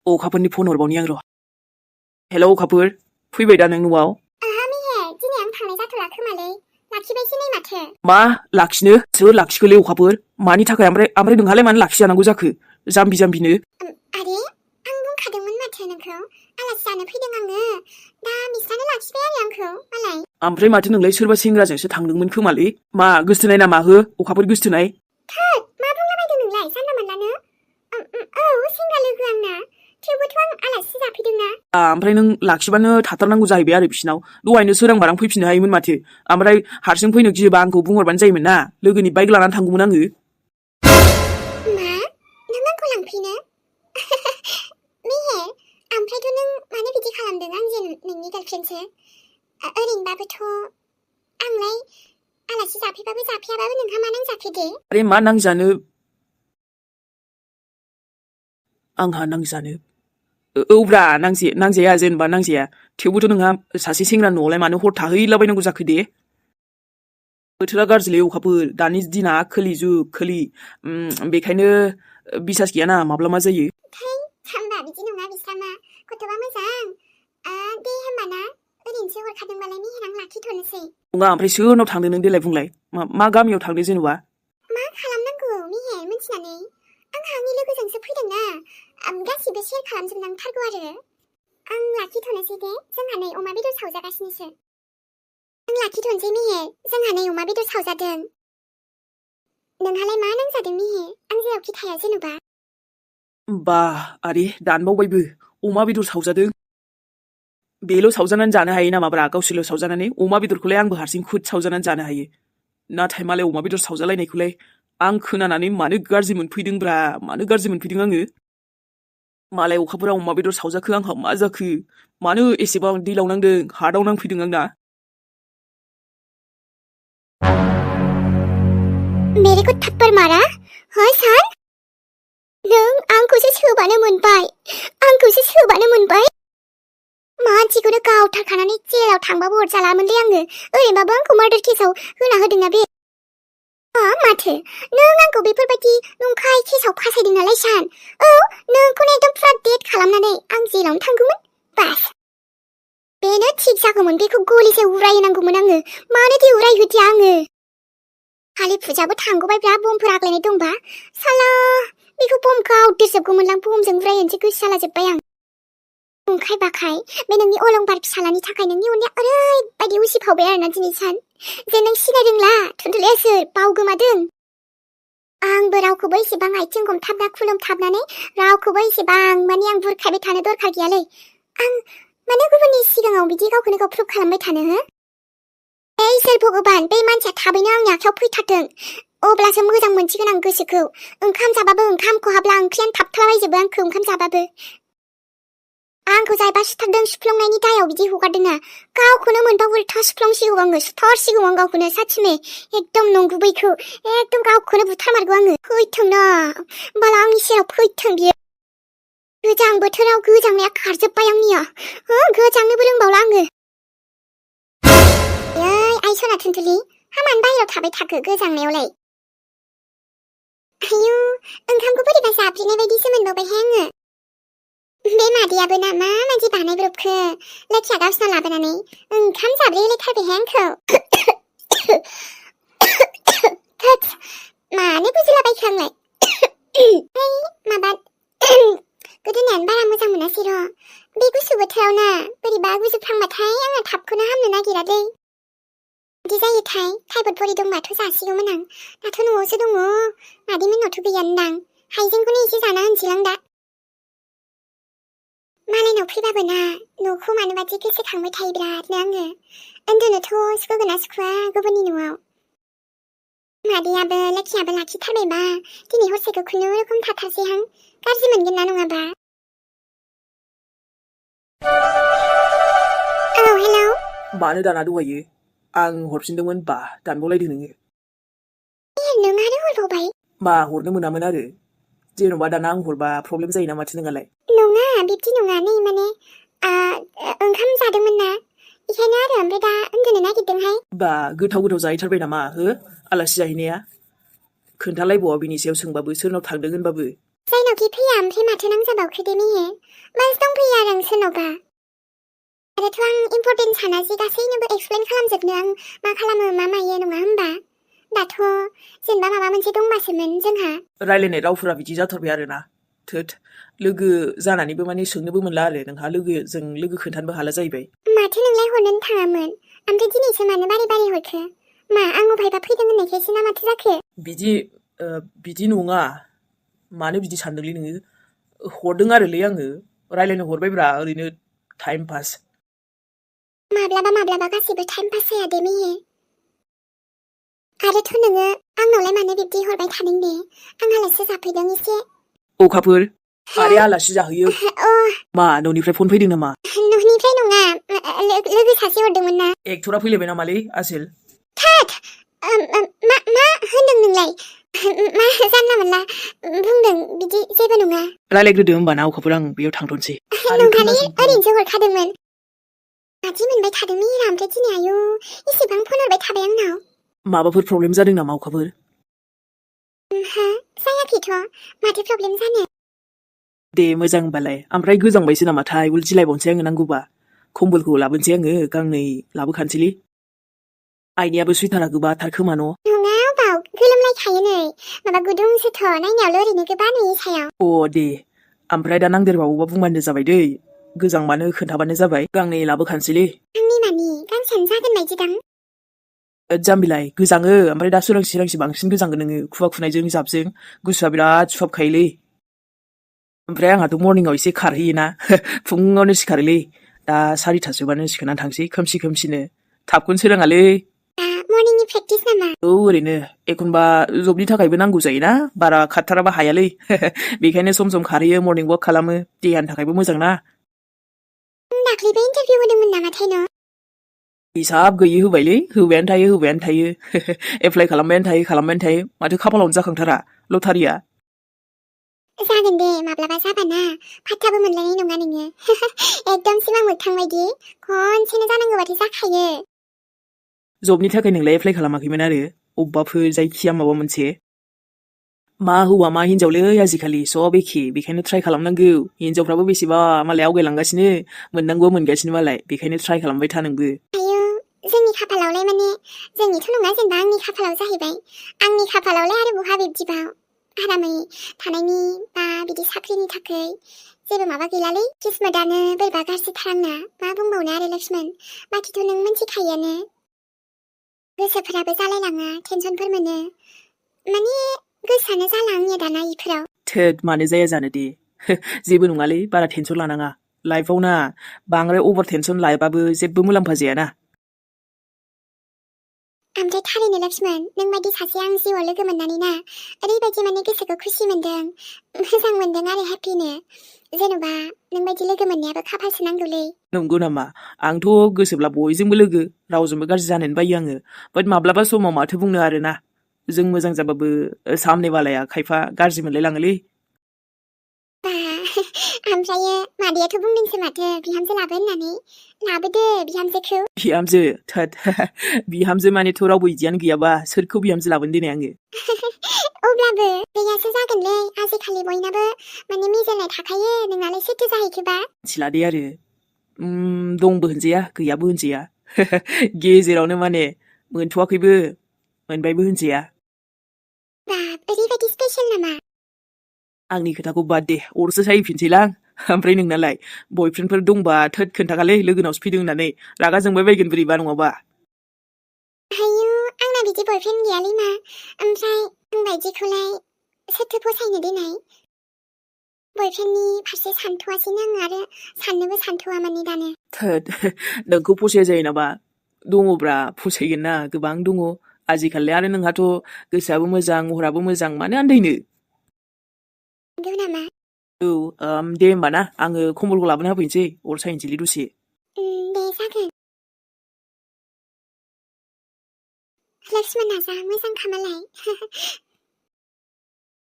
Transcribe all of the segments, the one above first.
अखाफोरनि फन हरबावनि आं र'। हेलौ अखाफोर, फैबाय दा नों न'आव? मिहे, दिनै आं थांनाय जाथ'ला खोमालै। लाखिबायसो नै माथो। मा लाखिनो? सोर लाखिखोलै अखाफोर? मानि थाखाय ओमफ्राय नोंहालाय मानो लाखिजानांगौ जाखो? जाम्बि-जाम्बिनो। आरे, आं बुंखादोंमोन माथो नोंखौ। आलासि जानो फैदों आङो। दा बिस्रानो लाखिबाय आरो आंखौ, मालाय। ओमफ्राय माथो नोंलाय सोरबा सेंग्राजोंसो थांदोंमोन खोमालै? मा गोसथोनाय नामा हो? अखाफोर गोसथोनाय? थोद, मा बुंलाबायदों नोंलाय? जानला मोनलानो। औ, सेंग्रा लोगो आंना। थेवबोथ' आं आलासि जाफैदोंना। ओमफ्राय नों लाखिबानो थाथारनांगौ जाहैबाय आरो बिसिनाव। दहायनो सोरांबारां फैफिननो हायोमोन माथो। ओमफ्राय हारसिं फैनो गियोबा आंखौ बुंहरबानो जायोमोन ना। लोगोनि बाइक लानानै थांगौमोन आङो। मा? नों आंखौ लांफैनो? मिहे, ओमफ्रायथ' नों मानो बिदि खालामदों? आं जे नोंनि गार्लफ्रेन्डसो। ओरैनोबाबोथ' आंलाय आलासि जाफैबाबो जाफैयाबाबो नोंहा मा नांजाखो दे? आरे मा नांजानो? आंहा नांजानो? औब्रा नांजाया जेनेबा नांजाया। थेवबोथ' नोंहा सासे सेंग्रा न'आवलाय मानो हर थाहैलाबायनांगौ जाखो दे? बोथोरा गाज्रिलै अखाफोर, दानि दिना खोलि। बेखायनो बिसास गैयाना माब्ला मा जायो। थै, जाम्बा बिदि नङा बिस्रा मा। गथ'बा मोजां। दे होमबाना, ओरैनोसो हरखादोंबालाय मिहेर आं लाखिथ'नोसै। नङा, ओमफ्राय सोरनाव थांदों नों देलाय बुंलाय? मा गामियाव थांदों जेनेबा? मा खालामनांगौ मिहेर मिन्थिनानै? आंहा आंनि लोगोजोंसो फैदोंना। गासिबो शेयार खालामजोबनांथारगौ आरो। आं लाखिथ'नोसै दे, जोंहा नै अमा बेदर सावजागासिनोसो। आं लाखिथ'नोसै मिहेर, जोंहा नै अमा बेदर सावजादों। नोंहालाय मा नांजादों मिहेर? आं जेरावखि थाया जेन'बा। बा आरे दानबावबायबो, अमा बेदर सावजादों। बेल' सावजानानै जानो हायो नामाब्रा गावसोरल' सावजानानै? अमा बेदरखौलाय आंबो हारसिं खुद सावजानानै जानो हायो। नाथाय मालाय अमा बेदर सावजालायनायखौलाय आं खोनानानै मानो गाज्रि मोनफैदों आङो? मालाय अखाफोरा अमा बेदर सावजाखो, आंहा मा जाखो? मानो एसेबां दैलाव नांदों, हार्टआव नांफैदों आंना? मेरे को थप्पड़ मारा? हाँ सान? नों आंखौसो सोबानो मोनबाय? मानसिखौनो गावथारखानानै जेलाव थांबाबो अरजालामोनलै आङो। ओरैनोबाबो आंखौ मार्डार केसाव होना होदोंना बे। माथो नों आंखौ बेफोरबायदि नंखाय केसाव फासायदों नालाय सान। औ, नोंखौनो एकदम फुरा डेट खालामनानै आं जेलावनो थांगौमोन। बास, बेनो थिग जागौमोन। बेखौ गलिसे उरायहोनांगौमोन आङो। मानो दे उरायहोदिया आङो? कालि फुजाबो थांगौबायब्रा, बमफोर आग्लायनाय दंबा। साला, बेखौ बम गावदेरजोबगौमोनलां। बमजों उरायहोनोसो गोसो जालाजोब्बाय आं। नंखाय बाखाय बे नोंनि अलंबार फिसालानि थाखाय नोंनि अननाया ओरैबायदि उसिफावबाय आरोना दिनै सान, जे नों सिनाय रोंला थुनथुलाया सोर, बावगोमादों। आंबो रावखौबो एसेबां आथिं हमथाबना खुलुमथाबनानै रावखौबो एसेबां माने आं बुरखायबाय थानो दरखार गैयालै। आं माने गुबुननि सिगाङाव बिदि गावखौनो गाव प्रुभ खालामबाय थानो हो? इसोर भगबान, बे मानसिया थाबैनो आंनि आखायाव फैथारथों। अब्लासो मोजां मोनसिगोन आं गोसोखौ। ओंखाम जाबाबो ओंखाम खहाब्ला ओंख्रियानो थाबथालाबायजोबो आंखौ ओंखाम जाबाबो। आंखौ जायबा सुथारदों सुफ्लंनायनि दायाव बिदि हगारदोंना, गावखौनो मोनबा उल्था सुफ्लंसिगौ आङो, सुथारसिगौ आं गावखौनो साथिमे। एकदम नंगुबैखौ, एकदम गावखौनो बुथारमारगौ आङो। फैथोंना, बाला आंनि सेराव फैथों बियो। गोजां बोथोराव गोजांनाया खारजोब्बाय आंनिया। गोजांनोबो रोंबावला आङो। आइ सना थुनथुलि, मानो बाहेरायाव थाबाय थाखो गोजांनायावलाय? आयु, ओंखामखौ बोरैबा जाब्रेनाय बायदिसो मोनबावबायहाय आङो। बे मादैयाबो ना मा मादि बानायब्रबखो? लोखिया गावसिनाव लाबोनानै ओंखाम जाब्रेहोलायथारबायहाय आंखौ। थोद, मानो बुजिलाबायखो आंलाय? माबा गोदोनायानो बारा मोजां मोनासै र'। बे गुसु बोथोराव ना बोरैबा गुजुफ्लांबाथाय आंना थाबखौनो हामनो नागिरालै। बिदि जायोथाय, थाइफड बरि दंबाथ' जासिगौमोन आं। दाथ' न'आवसो दङ, मादैमोननावथ' गैयानोदां। हाइजेंखौनो एसे जाना होनसैलां दा। मालायनाव फैबाबो ना न'खौ मानोबादि गोसोखांबाय थायो बिरादनो आङो। उन्दुनोथ' सुखुगोना सुखुआ गुबुननि न'आव? मादैयाबो लोखियाबो लाखिथारबायबा दिनै हरसेखौ खुनुरुखुम थाथारसैहां। गाज्रि मोनगोन ना नङाबा? औ, हेलौ। मानो दाना दहायो? आं हरफिनदोंमोन, बा दानबावलायदों नोङो। नों आरो हरबावबाय? मा हरनो मोनामोन आरो? जेन'बा दाना आं हरबा प्रब्लेम जायोना माथो नोंहालाय? नङा, बिब्दि नङा। नै माने ओंखाम जादोंमोन ना, बेखायनो आरो ओमफ्राय दा उन्दुनो नागिरदोंहाय। बा गोथाव जाहैथारबाय नामा हो? आलासि जाहैनाया? खोन्थालायबावा बिनि सायाव सोंबाबो, सोरनाव थांदों होनबाबो। जायनावखि फैया ओमफ्राय माथो नांजाबावखो दे मेहे मानसि दंफैयो आरो आं सोरनावबा आरोथ' आं इम्परटेन्ट साना जे गासैनोबो एक्सप्लेन खालामजोबनो आं मा खालामो मा मायो नङा होमबा दाथ' जेनेबा माबा मोनसे दंबासोमोन जोंहा रायलायनाय रावफोरा बिदि जाथारबाय आरोना थोद लोगो जानानैबो माने सोंनोबो मोनला आरो नोंहा लोगोजों लोगो खोन्थानोबो हाला जाहैबाय माथो नोंलाय हरनोनो थाङामोन ओमफ्राय दिनैसो मानो बारे बारे हरखो मा आं अफायबा फैदों होननायखायसो ना माथो जाखो बिदि नङा मानो बिदि सानदोंलै नोङो हरदों आरोलै आङो रायलायनो हरबायब्रा ओरैनो टाइम पास माब्लाबा गासिबो टाइम पास जाया दे मेहे आरोथ' नोङो आंनावलाय मानो बिब्दि हरबाय थादों दे आंहालासो जाफैदों एसे अखाफोर आरे आलासि जाहैयो मा न'निफ्राय फन फैदों नामा न'निफ्राय नङा लोगो सासे हरदोंमोन ना एक्टरा फैलायबाय नामालै आसोल थोद मा होनदों नोंलाय मा जानला मोनला बुंदों बिदि जेबो नङा रायलायग्रोदो होमबा ना अखाफोर आं बेयाव थांथ'नोसै नङालै ओरैनोसो हरखादोंमोन मादि मोनबाय थादों मेहेरा ओमफ्राय दिनै आयु इसेबां फन हरबाय थाबाय आंनाव माबाफोर प्रब्लेम जादों नामा अखाफोर हो जायाखैथ' माथो प्रब्लेम जानो दे मोजां होनबालाय ओमफ्राय गोजांबायसो नामाथाय उल जिलायबावनोसै आङो नांगौबा कम्बलखौ लाबोनोसै आङो गांनै लाबोखानोसैलै आइनियाबो सुइटारा गोबाथार खोमा न' नङा बाव गोलोमलायखायो नै माबा गुदुंसोथ' नायनायावल' ओरैनो गोबा नुयो सायाव दे ओमफ्राय दा नांदेरबावोबा बुंबानो जाबाय दै गोजांबानो खोन्थाबानो जाबाय गांनै लाबोखानोसैलै आंनि मानि गांसेयानो जागोन बायदिदां जाम्बिलाय गोजाङो ओमफ्राय दा सोरांसि बांसिन गोजांगोन नोङो खुवा खुनायजों जाबजों गुसुआ बिराद सुहाबखायोलै ओमफ्राय आंहाथ' मर्निंआव एसे खारहैयोना फुङावनो सिखारोलै दा 4:00सोबानो सिखारनानै थांसै खोमसिनो थाबखौनो सोराङालै मर्निंनि प्रेक्टिस नामा ओरैनो एखनबा जबनि थाखायबो नांगौ जायोना बारा खारथाराबा हायालै बेखायनो सम खारहैयो मर्निं वाक खालामो देहानि थाखायबो मोजां ना दाख्लैबो इन्टारभिउ होदोंमोन नामाथाय न' हिसाब गैयि होबायलै होबायानो थायो एप्लाइ खालामबायानो थायो माथो खाफालावनो जाखांथारा लटारिया जागोन दे माब्लाबा जाबाना फात्ताबो मोनलायनाय नङा नोङो एकदम सिमां मोगथां बायदि खनसेनो जानांगौबाथाय जाखायो जबनि थाखाय नोंलाय एप्लाइ खालामाखैमोन आरो अबेबाफोर जायखिया माबा मोनसे मा हौवा मा हिनजावलै आजिखालि सब एखे बेखायनो ट्राइ खालामनांगौ हिनजावफ्राबो बेसेबा मालाय आवगायलांगासिनो मोननांगौ मोनगासिनो मालाय बेखायनो ट्राइ खालामबाय था नोंबो आयौ जोंनि खाफालावलाय माने जोंनिथ' नङा जेनेबा आंनि खाफालाव जाहैबाय आंनि खाफालावलाय आरो बहा बिब्दिबाव आरामै थानायनि बा बिदि साख्रिनि थाखाय जेबो माबा गैलालै किस्मतआनो बोरैबा गाज्रिथार आंना मा बुंबावनो आरो लक्ष्मण बाखिथ' नों मिन्थिखायोआनो गोसोफोराबो जालायलाङा टेनसनफोर मोनो माने गोसोआनो जाला आंनिया दाना इफोराव थोद मानो जाया जानो दे जेबो नङालै बारा टेनसन लानाङा लाइफआव ना बांद्राय अभार टेनसन लायाबाबो जेबो मुलाम्फा जायाना ओमफ्राय थारैनो लक्ष्मण नों बायदि सासे आं जिउआव लोगो मोननानै ना ओरैबायदि माने गोसोखौ खुसि मोनदों मोजां मोनदों आरो हेपिनो जेन'बा नों बायदि लोगो मोननायाबो खाफालसो नांगौलै नंगौ नामा आंथ' गोसोब्ला बयजोंबो लोगो रावजोंबो गाज्रि जानोनो बायो आङो बाट माब्लाबा समाव माथो बुंनो आरोना जों मोजां जाबाबो सामने बालाया खायफा गाज्रि मोनलाय लाङोलै ओमफ्रायो मादैयाथ' बुंदोंसो माथो बिहामजो लाबो होननानै लाबोदो बिहामजोखौ बिहामजो थोद बिहामजो मानेथ' रावबो इदियानो गैयाबा सोरखौ बिहामजो लाबोनो देनाय आङो अब्लाबो गैयासो जागोनलै आजिखालि बयनाबो माने मिजायनाय थाखायो नोंनालाय सोरथो जाहैखोबा मिथिला दे आरो दंबो होनजाया गैयाबो होनजाया गेजेरावनो माने मोनथ'वाखैबो मोनबायबो होनजाया बाब ओरैबायदि स्पेशल नामा आंनि खोथाखौ बाद दे अरसो सायफिनसैलां ओमफ्राय नोंनालाय बयफ्रेन्डफोर दंबा थोद खोन्थाखालै लोगोनावसो फैदों होननानै रागा जोंबाय बायगोन बोरैबा नङाबा आयु आंना बिदि बयफ्रेन्ड गैयालै मा ओमफ्राय आंबायदिखौलाय सोरथो फसायनो देनाय बयफ्रेन्डनि फारसे सानथ'वासैनो आं आरो साननोबो सानथ'वा माने दानो थोद नोंखौ फसाया जायो नामा दङब्रा फसायगोन ना गोबां दङ आजिखालि आरो नोंहाथ' गोसोआबो मोजां महराबो मोजां मानो आन्दायनो नंगौ नामा औ दे होमबा ना आङो कम्बलखौ लाबोना होफैनोसै अर सायनोसैलै दसे दे जागोन लक्ष्मणआ जा मोजां खामालाय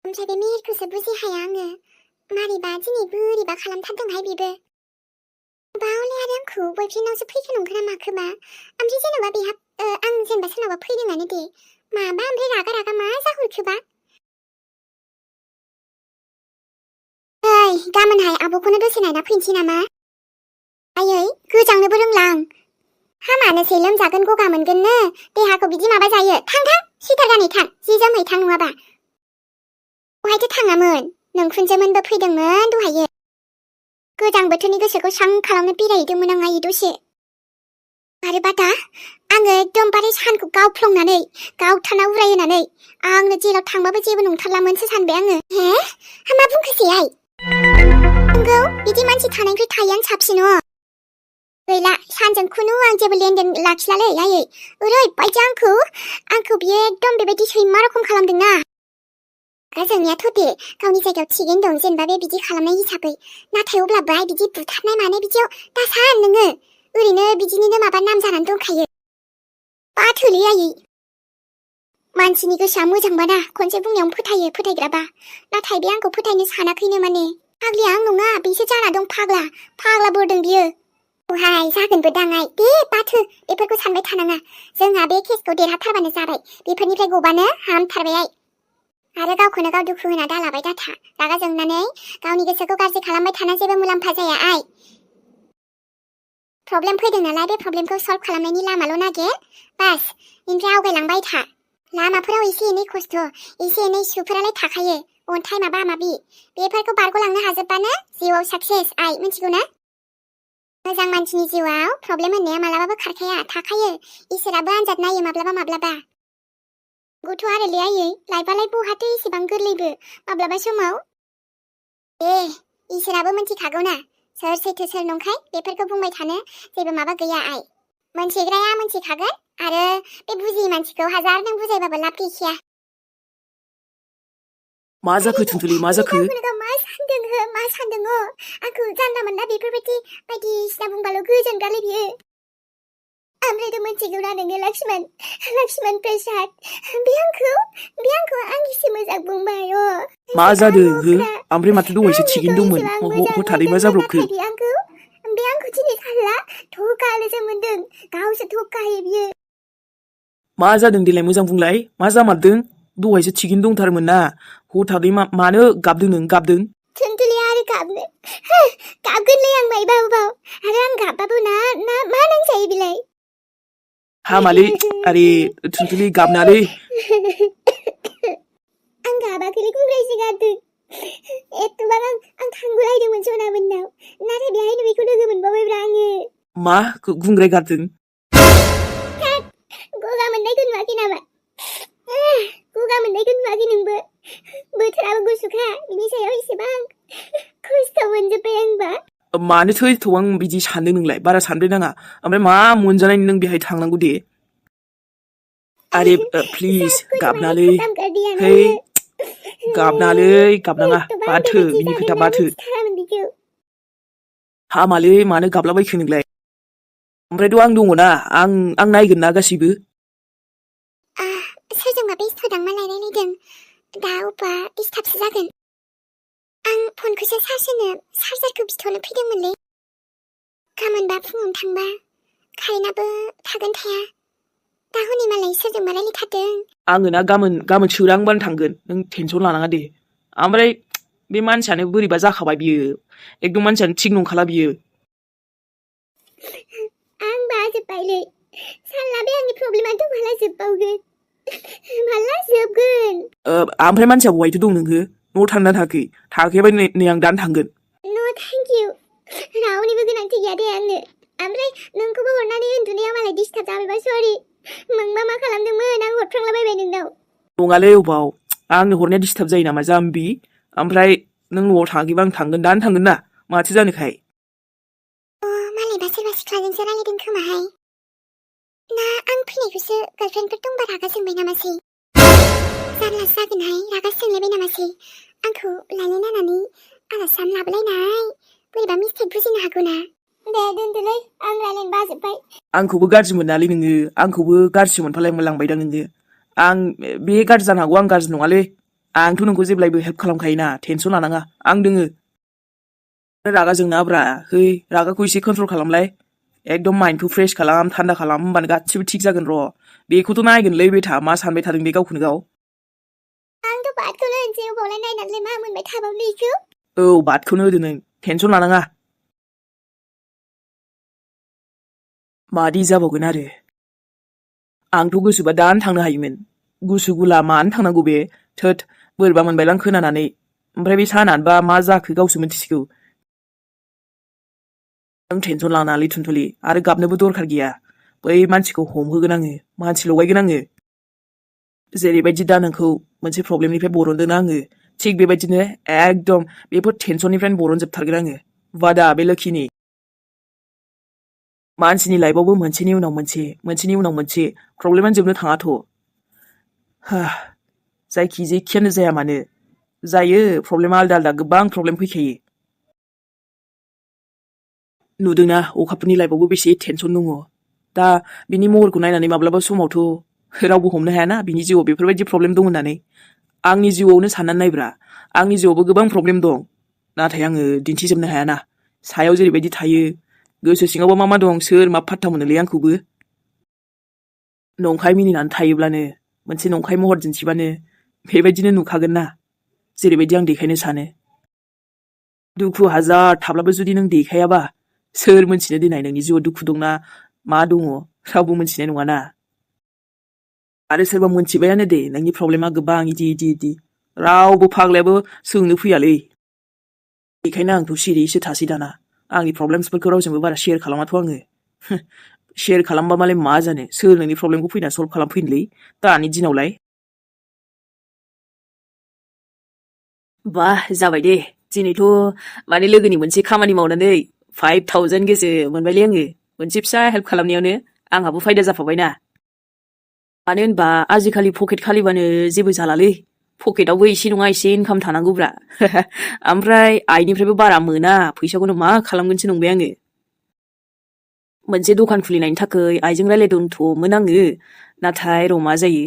ओमफ्राय बे मेहेरखौसो बुजिहाया आङो मारैबा दिनै बोरैबा खालामथारदोंहाय बेबो बावलाय आरो आंखौ बयफ्रेन्डनावसो फैखो नंखोना माखोबा ओमफ्राय जेन'बा बेहा आं जेनेबा सोरनावबा फैदोंआनो दे माबा ओमफ्राय रागा मा जाहरखोबा ओइ गाबोनहाय आब'खौनो दसे नायना फैनोसै नामा आयै गोजांनोबो रोंलां हामानोसै लोमजागोन गगा मोनगोननो देहाखौ बिदि माबा जायो थां सुइटार गानै थां जि जोमै थां नङाबा बहायथो थाङामोन नोंखुनजोमोनबो फैदोंमोन दहायो गोजां बोथोरनि गोसोखौ स्रां खालामनो बेरायहैदोंमोन आं आयै दसे आरो बादा आङो एकदमबारे सानखौ गावफ्लंनानै गावथारना उरायहोनानै आंनो जेराव थांबाबो जेबो नंथारलामोनसो सानबाय आङो मा बुंखोसै आइ नंगौ बिदि मानसि थानायनिख्रुइ थायैआनो साबसिन गैला सानजों खुनु आं जेबो लेनदेन लाखिलालै आयै ओरैबायदि आंखौ बियो एकदम बेबायदि सैमा रखम खालामदोंना जोंनियाथ' दे गावनि जायगायाव थिगैनो दं जेनेबा बे बिदि खालामनाय हिसाबै नाथाय अब्लाबो आइ बिदि बुथारनाय मानाय बिदियाव दासान नोङो ओरैनो बिदिनिनो माबा नाम जानानै दंखायो बाथोलै आयै मानसिनि गोसोआ मोजांबाना खनसे बुंनायावनो फोथायो फोथायग्राबा नाथाय बे आंखौ फोथायनो सानाखैनो माने फाग्लिया आं नङा बेसो जाना दं फाग्ला बोरदों बियो हाय जागोनबो दाङाय दे बाथो बेफोरखौ सानबाय थानाङा जोंहा बे केसखौ देरहाथारबानो जाबाय बेफोरनिफ्राय गबानो हामथारबाय आइ आरो गावखौनो गाव दुखु होना दालाबाय दाथा रागा जोंनानै गावनि गोसोखौ गाज्रि खालामबाय थाना जेबो मुलाम्फा जाया आइ प्रब्लेम फैदों नालाय बे प्रब्लेमखौ सल्भ खालामनायनि लामाल' नागिर बास ओमफ्राय आवगायलांबाय था लामाफोराव एसे एनै खस्थ' एसे एनै सुफोरालाय थाखायो अन्थाइ माबा माबि बेफोरखौ बारग'लांनो हाजोबबानो जिउआव साक्सेस आइ मिथिगौ ना मोजां मानसिनि जिउआव प्रब्लेम होननाया मालाबाबो खारखाया थाखायो इसोराबो आनजाद नायो माब्लाबा गथ' आरोलै आयै लाइफआलाय बहाथो एसेबां गोरलैबो माब्लाबा समाव इसोराबो मिथिखागौ ना सोर सैथो सोर नंखाय बेफोरखौ बुंबाय थानो जेबो माबा गैया आइ मोनथिग्राया मोनथिखागोन आरो बे बुजियै मानसिखौ हाजार नों बुजायबाबो लाब गैखाया मा जाखो थुनथुलि मा जाखो मा सानदों आंखौ जानला मोनला बेफोरबायदि बायदिसिना बुंबाल' गोजोनगारलै बियो ओमफ्रायथ' मोनथिगौना नोङो लक्ष्मण प्रसाद बे आंखौ आंनिसो मोजां बुंबाय मा जादों ओमफ्राय माथो दहायसो थिगैनो दंमोन हथारै मा जाब्रबखो बे आंखौ दिनै खारला थगानोसो मोनदों गावसो थगायो बियो मा जादों देलाय मोजां बुंलाय मा जामारदों दहायसो थिगैनो दंथारमोन ना हथारै मानो गाबदों नों गाबदों थुनथुलि आरो गाबगोनलै आं मायबा आरो आं गाबबाबो ना मा नांजायो बिलाय हामालै आरे थुनथुलि गाबनालै आं गाबाखैलै गुंग्रायसो गारदों एथबां आं थांगुलायदोंमोन सना मोननाव नाथाय बेहायनो बेखौ लोगो मोनबावबायब्रा आङो मा गुंग्राय गारदों गगा मोननायखौ नुवाखै नामा गगा मोननायखौ नुवाखै नोंबो बोथोराबो गुसुखा बिनि सायाव एसेबां खस्थ' मोनजोब्बाय आंबा मानो थैथ' आं बिदि सानदों नोंलाय बारा सानब्रै नाङा ओमफ्राय मा मोनजानाय नों बेहाय थांनांगौ दे आरे प्लिज गाबनालै हे गाबनाङा बाथो बिनि खोथा बाथो हामालै मानो गाबलाबायखो नोंलाय ओमफ्रायथ' आं दङना आं नायगोन ना गासैबो सोरजोंबा बेस्थ'दां मालाय रायलायदों दा अब्बा डिस्टार्बसो जागोन आं फनखौसो चार्ज होनो चार्जारखौ बिथ'नो फैदोंमोनलै गाबोनबा फुङावनो थांबा कारेन्टआबो थागोन थाया दा हनै मालाय सोरजोंबा रायलायथारदों आङो ना गाबोन सोरांबानो थांगोन नों टेनसन लानाङा दे ओमफ्राय बे मानसियानो बोरैबा जाखाबाय बियो एकदम मानसियानो थिग नंखाला बियो आं बाजोब्बायलै सानला बे आंनि प्रब्लेमाथ' माला जोबबावगोन माला जोबगोन ओमफ्राय मानसिया बहायथो दं नोङो न'आव थांना थाखैबाय नै आं दानो थांगोन नो थेंक इउ रावनिबो गोनांथि गैया दे आंनो ओमफ्राय नोंखौबो हरनानै उन्दुनायाव मालाय डिस्टार्ब जाबायबा सरि नोंबा मा खालामदोंमोन आं हरफ्रांलाबायबाय नोंनाव नङालै अबाव आंनो हरनाया डिस्टार्ब जायो नामा जाम्बि ओमफ्राय नों न'आव थाङाखैबा आं थांगोन दानो थांगोन ना माथो जानोखाय मालायबा सोरबा सिख्लाजोंसो रायलायदों खोमाहाय ना आं फैनायखौसो गार्लफ्रेन्डफोर दंबा रागा जोंबाय नामासै जारलासो जागोनहाय रागा जोंलायबाय नामासै आंखौ लायनो नायनानै आलासियानो लाबोलायनाय बोरैबा मिस्टेक बुजिनो हागौ ना दे दोनदोलै आं रायलायनो बाजोब्बाय आंखौबो गाज्रि मोनालै नोङो आंखौबो गाज्रि मोनफालांबायदां नोङो आं बे गाज्रि जानो हागौ आं गाज्रि नङालै आंथ' नोंखौ जेब्लायबो हेल्प खालामखायोना टेनसन लानाङा आं दोङो रागा जोंनाब्रा है रागाखौ एसे कन्ट्रल खालामलाय एकदम माइन्डखौ फ्रेश खालाम थान्दा खालाम होमबानो गासिबो थिग जागोन र' बेखौथ' नायगोनलै बे मा सानबाय थादों बे गावखौनो गाव आंथ' बादखौनो होनसै अबावलाय नायनानैलाय मा मोनबाय थाबावनो इखौ औ बादखौनो होदो नों टेनसन लानाङा मादि जाबावगोन आरो आंथ' गोसोबा दानो थांनो हायोमोन गुसु गुला मानो थांनांगौ बे थोद बोरैबा मोनबायलां खोनानानै ओमफ्राय बे सानानोबा मा जाखो गावसो मिथिसिगौ नों टेनसन लानाङालै थुनथुलि आरो गाबनोबो दरखार गैया बै मानसिखौ हमहोगोन आङो मानसि लगायगोन आङो जेरैबायदि दा नोंखौ मोनसे प्रब्लेमनिफ्राय बरनदों आङो थिग बेबायदिनो एकदम बेफोर टेनसननिफ्रायनो बरनजोबथारगोन आङो वादा बे लोखिनि मानसिनि लाइफआवबो मोनसेनि उनाव मोनसे प्रब्लेमानो जोबनो थाङाथ' जायखि जेखियानो जाया मानो जायो प्रब्लेमा आलदा आलदा गोबां प्रब्लेम फैखायो नुदोंना अखाफोरनि लाइफआवबो बेसे टेनसन दङ दा बिनि महरखौ नायनानै माब्लाबा समावथ' रावबो हमनो हायाना बिनि जिउआव बेफोरबायदि प्रब्लेम दं होननानै आंनि जिउआवनो साननानै नायब्रा आंनि जिउआवबो गोबां प्रब्लेम दं नाथाय आङो दिन्थिजोबनो हायाना सायाव जेरैबायदि थायो गोसो सिङावबा मा दं सोर मा फात्ता मोनोलै आंखौबो नंखाय मिनिनानै थायोब्लानो मोनसे नंखाय महर दिन्थिबानो बेबायदिनो नुखागोन ना जेरैबायदि आं देखायनो सानो दुखु हाजार थाब्लाबो जुदि नों देखायाबा सोर मोनथिनो दिनै नोंनि जिउआव दुखु दंना मा दङ रावबो मोनथिनाय नङाना आरो सोरबा मोनथिबायानो दे नोंनि प्रब्लेमा गोबां इदि रावबो फाग्लायाबो सोंनो फैयालै बेखायनो आंथ' सिरियैसो थासै दाना आंनि प्रब्लेम्सफोरखौ रावजोंबो बारा शेयार खालामाथ' आङो शेयार खालामबा मालाय मा जानो सोर नोंनि प्रब्लेमखौ फैना सल्भ खालामफैनोलै दानि दिनावलाय बाह जाबाय दे दिनैथ' माने लोगोनि मोनसे खामानि मावनानै 5000 गोसो मोनबायलै आङो मोनसे फिसा हेल्प खालामनायावनो आंहाबो फायदा जाफाबायना मानो होनबा आजिखालि पकेट खालिबानो जेबो जालालै पकेटआवबो एसे नङा एसे इनकाम थानांगौब्रा ओमफ्राय आइनिफ्रायबो बारा मोना फैसाखौनो मा खालामगोनसो नंबाय आङो मोनसे दखान खुलिनायनि थाखाय आइजों रायलायदोंथ'मोन आङो नाथाय र' मा जायो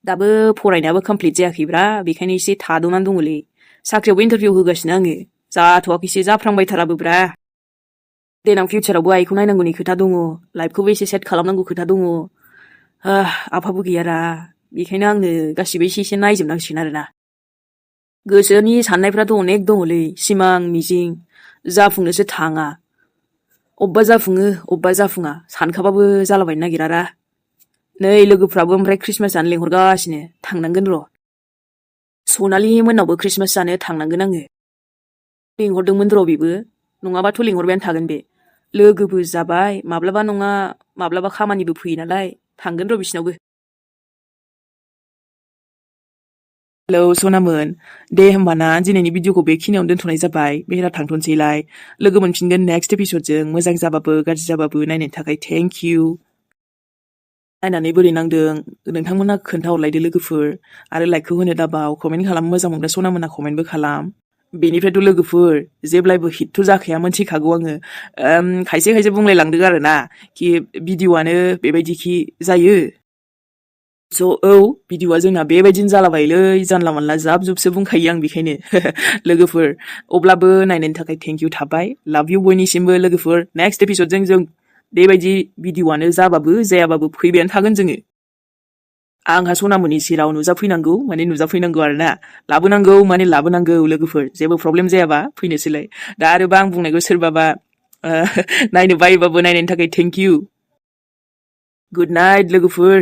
दाबो फरायनायाबो कमप्लिट जायाखैब्रा बेखायनो एसे थाद'नानै दङलै साख्रियावबो इन्टारभिउ होगासिनो आङो जाथ'वाखैसो जाफ्रांबायथाराबोब्रा देनां फिउचारावबो आइखौ नायनांगौनि खोथा दङ लाइफखौबो एसे सेट खालामनांगौ खोथा दङ आफाबो गैयारा बेखायनो आंनो गासिबो एसे नायजोबनांसिगोन आरोना गोसोनि साननायफ्राथ' अनेक दङलै सिमां मिजिं जाफुंनोसो थाङा अबेबा जाफुङो अबेबा जाफुङा सानखाबाबो जालाबायनो नागिरारा नै लोगोफ्राबो ओमफ्राय ख्रिस्टमास जानो लेंहरगासिनो थांनांगोन र' सनालि मोननावबो ख्रिस्टमास जानो थांनांगोन आङो लिंहरदोंमोन र' बेबो नङाबाथ' लिंहरबायानो थागोन बे लोगोबो जाबाय माब्लाबा नङा माब्लाबा खामानिबो फैयो नालाय थांगोन र' बिसिनावबो हेलौ सनामोन दे होमबाना दिनैनि भिडिअखौ बेखिनियावनो दोनथ'नाय जाबाय बेहेरा थांथ'नोसैलाय लोगो मोनफिनगोन नेक्स्ट एपिसडजों मोजां जाबाबो गाज्रि जाबाबो नायनायनि थाखाय थेंक इउ नायनानै बोरै नांदों नोंथांमोना खोन्थाहरलायदो लोगोफोर आरो लाइकखौ होनो दाबाव कमेन्ट खालाम मोजां मोनग्रा सनामोना कमेन्टबो खालाम बेनिफ्रायथ' लोगोफोर जेब्लायबो हिटथ' जाखाया मोनथिखागौ आङो खायसे बुंलायलांदों आरोना कि भिडिअ'आनो बेबायदिखि जायो स' औ भिडिअ'आ जोंना बेबायदिनो जालाबायलै जानला मानला जाब जुबसो बुंखायो आं बेखायनो लोगोफोर अब्लाबो नायनायनि थाखाय थेंक इउ थाबाय लाभ इउ बयनिसिमबो लोगोफोर नेक्स्ट एपिसडजों जों बेबायदि भिडिअ'आनो जाबाबो जायाबाबो फैबायानो थागोन जोङो आंहा सनामोननि सेराव नुजाफैनांगौ माने नुजाफैनांगौ आरोना लाबोनांगौ लोगोफोर जेबो प्रब्लेम जायाबा फैनोसैलाय दा आरोबा आं बुंनायखौ सोरबाबा नायनो बायोबाबो नायनायनि थाखाय थेंक इउ गुड नाइट लोगोफोर